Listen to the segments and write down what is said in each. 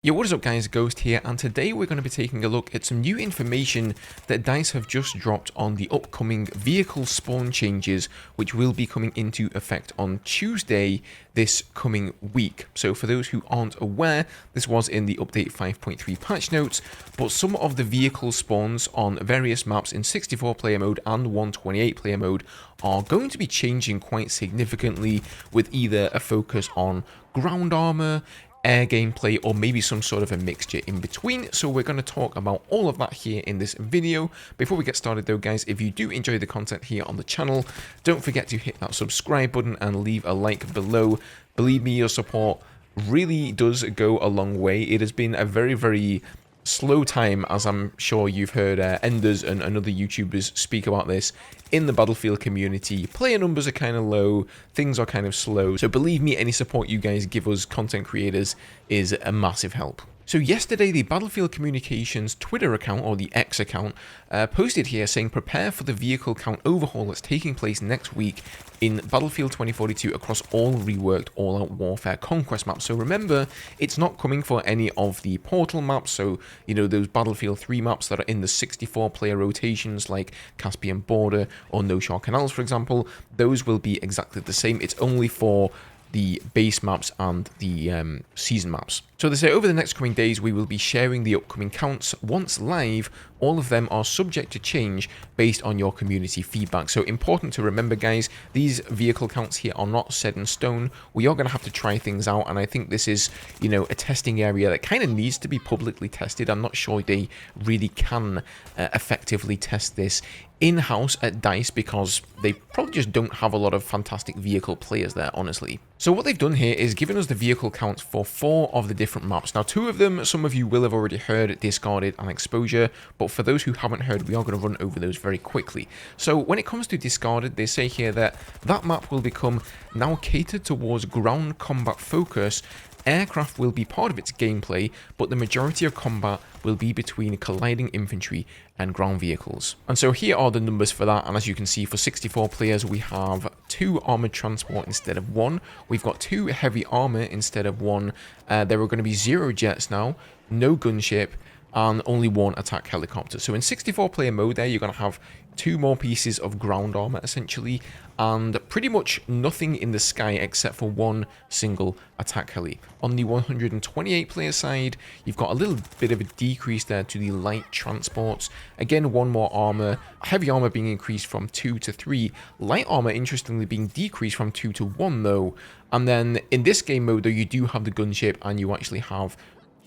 Yo, what is up guys, Ghost here, and today we're going to be taking a look at some new information that DICE have just dropped on the upcoming vehicle spawn changes, which will be coming into effect on Tuesday this coming week. So for those who aren't aware, this was in the update 5.3 patch notes, but some of the vehicle spawns on various maps in 64 player mode and 128 player mode are going to be changing quite significantly, with either a focus on ground armor, air gameplay, or maybe some sort of a mixture in between. So we're going to talk about all of that here in this video. Before we get started though guys, if you do enjoy the content here on the channel, don't forget to hit that subscribe button and leave a like below. Believe me, your support really does go a long way. It has been a very slow time, as I'm sure you've heard Enders and other YouTubers speak about this in the Battlefield community. Player numbers are kind of low, things are kind of slow, so believe me, any support you guys give us content creators is a massive help. So yesterday, the Battlefield Communications Twitter account, or the X account, posted here saying prepare for the vehicle count overhaul that's taking place next week in Battlefield 2042 across all reworked all-out warfare conquest maps. So remember, it's not coming for any of the portal maps, so you know, those Battlefield 3 maps that are in the 64 player rotations like Caspian Border or No Shore Canals, for example. Those will be exactly the same. It's only for the base maps and the season maps. So they say over the next coming days we will be sharing the upcoming counts. Once live, all of them are subject to change based on your community feedback. So important to remember guys, these vehicle counts here are not set in stone. We are going to have to try things out, and I think this is, you know, a testing area that kind of needs to be publicly tested. I'm not sure they really can effectively test this in-house at DICE because they probably just don't have a lot of fantastic vehicle players there, honestly. So what they've done here is given us the vehicle counts for 4 of the different maps. Now 2 of them, some of you will have already heard, Discarded and Exposure, but for those who haven't heard, we are going to run over those very quickly. So when it comes to Discarded, they say here that that map will become now catered towards ground combat focus. Aircraft will be part of its gameplay, but the majority of combat will be between colliding infantry and ground vehicles. And so here are the numbers for that, and as you can see, for 64 players we have 2 armored transport instead of 1. We've got 2 heavy armor instead of 1. There are going to be 0 jets now, no gunship, and only 1 attack helicopter. So in 64 player mode there, you're going to have 2 more pieces of ground armor essentially, and pretty much nothing in the sky except for 1 single attack heli. On the 128 player side, you've got a little bit of a decrease there to the light transports. Again, 1 more armor, heavy armor being increased from 2 to 3, light armor interestingly being decreased from 2 to 1 though. And then in this game mode though, you do have the gunship and you actually have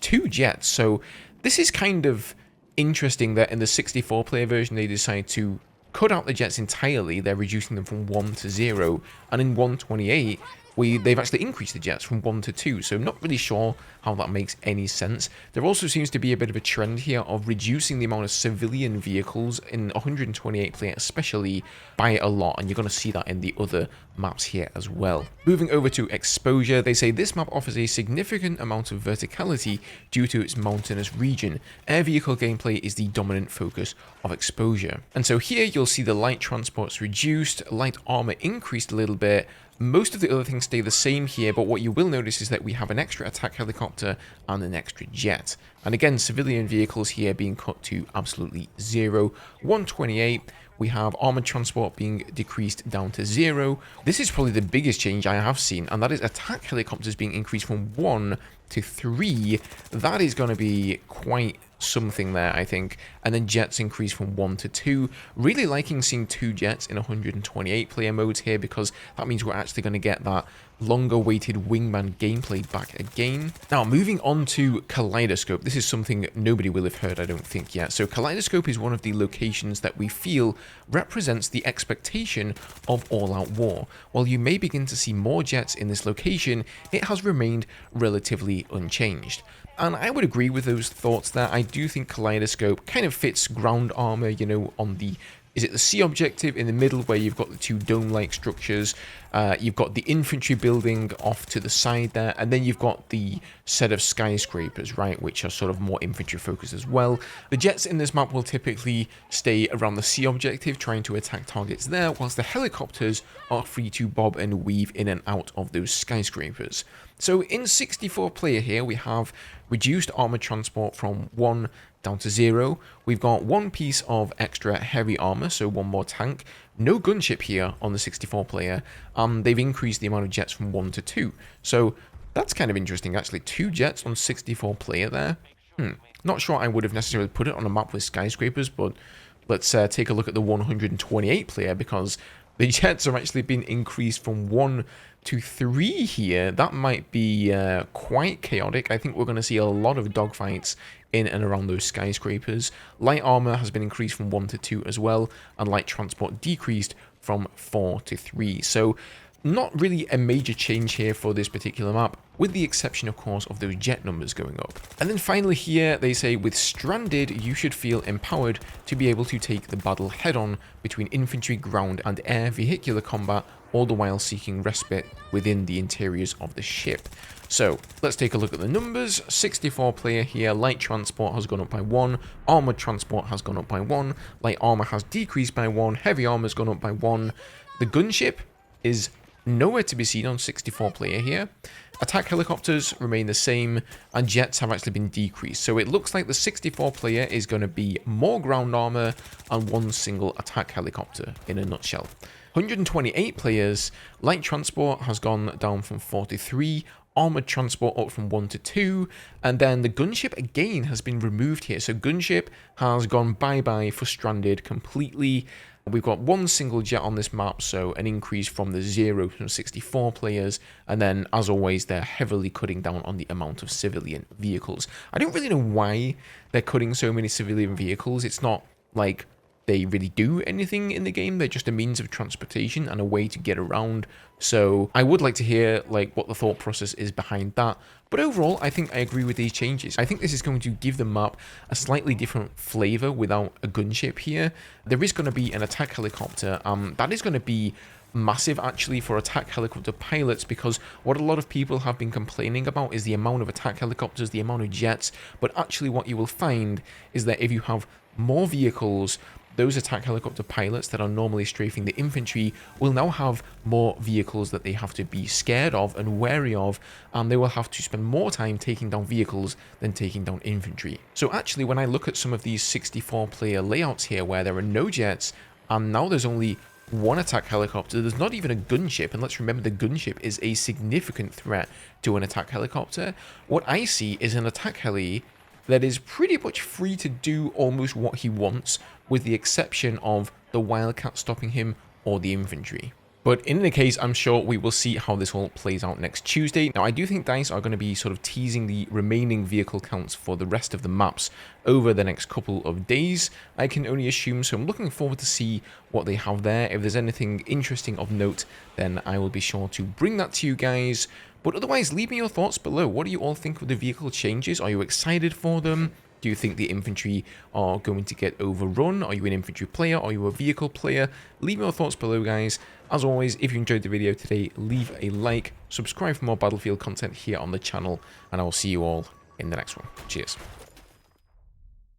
2 jets. So this is kind of interesting that in the 64 player version they decide to cut out the jets entirely. They're reducing them from 1 to 0, and in 128 they've actually increased the jets from 1 to 2, so I'm not really sure how that makes any sense. There also seems to be a bit of a trend here of reducing the amount of civilian vehicles in 128 player especially by a lot, and you're going to see that in the other maps here as well. Moving over to Exposure, they say this map offers a significant amount of verticality due to its mountainous region. Air vehicle gameplay is the dominant focus of Exposure. And so here you'll see the light transports reduced, light armor increased a little bit. Most of the other things stay the same here, but what you will notice is that we have an extra attack helicopter and an extra jet. And again, civilian vehicles here being cut to absolutely 0. 128, we have armored transport being decreased down to 0. This is probably the biggest change I have seen, and that is attack helicopters being increased from 1 to 3. That is going to be quite something there, I think. And then jets increase from 1 to 2. Really liking seeing 2 jets in 128 player modes here, because that means we're actually going to get that longer weighted wingman gameplay back again. Now moving on to Kaleidoscope, this is something nobody will have heard, I don't think, yet. So Kaleidoscope is one of the locations that we feel represents the expectation of all-out war. While you may begin to see more jets in this location, it has remained relatively unchanged. And I would agree with those thoughts there. I do think Kaleidoscope kind of fits ground armor, you know, on the, is it the C objective in the middle where you've got the 2 dome-like structures, you've got the infantry building off to the side there, and then you've got the set of skyscrapers, right, which are sort of more infantry focused as well. The jets in this map will typically stay around the C objective, trying to attack targets there, whilst the helicopters are free to bob and weave in and out of those skyscrapers. So in 64 player here, we have reduced armor transport from 1 down to 0. We've got 1 piece of extra heavy armor, so 1 more tank. No gunship here on the 64 player. They've increased the amount of jets from 1 to 2. So that's kind of interesting, actually. 2 jets on 64 player there. Not sure I would have necessarily put it on a map with skyscrapers, but let's take a look at the 128 player, because the jets have actually been increased from 1 to 3 here. That might be quite chaotic. I think we're going to see a lot of dogfights in and around those skyscrapers. Light armor has been increased from 1 to 2 as well, and light transport decreased from 4 to 3. So not really a major change here for this particular map, with the exception, of course, of those jet numbers going up. And then finally here, they say, with Stranded, you should feel empowered to be able to take the battle head-on between infantry, ground, and air vehicular combat, all the while seeking respite within the interiors of the ship. So let's take a look at the numbers. 64 player here, light transport has gone up by 1, armored transport has gone up by 1, light armor has decreased by 1, heavy armor has gone up by 1. The gunship is nowhere to be seen on 64 player here. Attack helicopters remain the same, and jets have actually been decreased. So it looks like the 64 player is going to be more ground armor and 1 single attack helicopter in a nutshell. 128 players, light transport has gone down from 4 to 3, armored transport up from 1 to 2, and then the gunship again has been removed here. So gunship has gone bye-bye for Stranded completely. We've got 1 single jet on this map, so an increase from the 0 from 64 players, and then, as always, they're heavily cutting down on the amount of civilian vehicles. I don't really know why they're cutting so many civilian vehicles. It's not like they really do anything in the game. They're just a means of transportation and a way to get around. So I would like to hear like what the thought process is behind that. But overall, I think I agree with these changes. I think this is going to give the map a slightly different flavor without a gunship here. There is going to be an attack helicopter. That is going to be massive actually for attack helicopter pilots, because what a lot of people have been complaining about is the amount of attack helicopters, the amount of jets. But actually what you will find is that if you have more vehicles, those attack helicopter pilots that are normally strafing the infantry will now have more vehicles that they have to be scared of and wary of, and they will have to spend more time taking down vehicles than taking down infantry. So actually, when I look at some of these 64 player layouts here where there are no jets, and now there's only 1 attack helicopter, there's not even a gunship, and let's remember the gunship is a significant threat to an attack helicopter. What I see is an attack heli that is pretty much free to do almost what he wants, with the exception of the Wildcat stopping him or the infantry. But in any case, I'm sure we will see how this all plays out next Tuesday. Now, I do think DICE are going to be sort of teasing the remaining vehicle counts for the rest of the maps over the next couple of days. I can only assume, so I'm looking forward to see what they have there. If there's anything interesting of note, then I will be sure to bring that to you guys. But otherwise, leave me your thoughts below. What do you all think of the vehicle changes? Are you excited for them? Do you think the infantry are going to get overrun? Are you an infantry player? Are you a vehicle player? Leave me your thoughts below, guys. As always, if you enjoyed the video today, leave a like, subscribe for more Battlefield content here on the channel, and I will see you all in the next one. Cheers.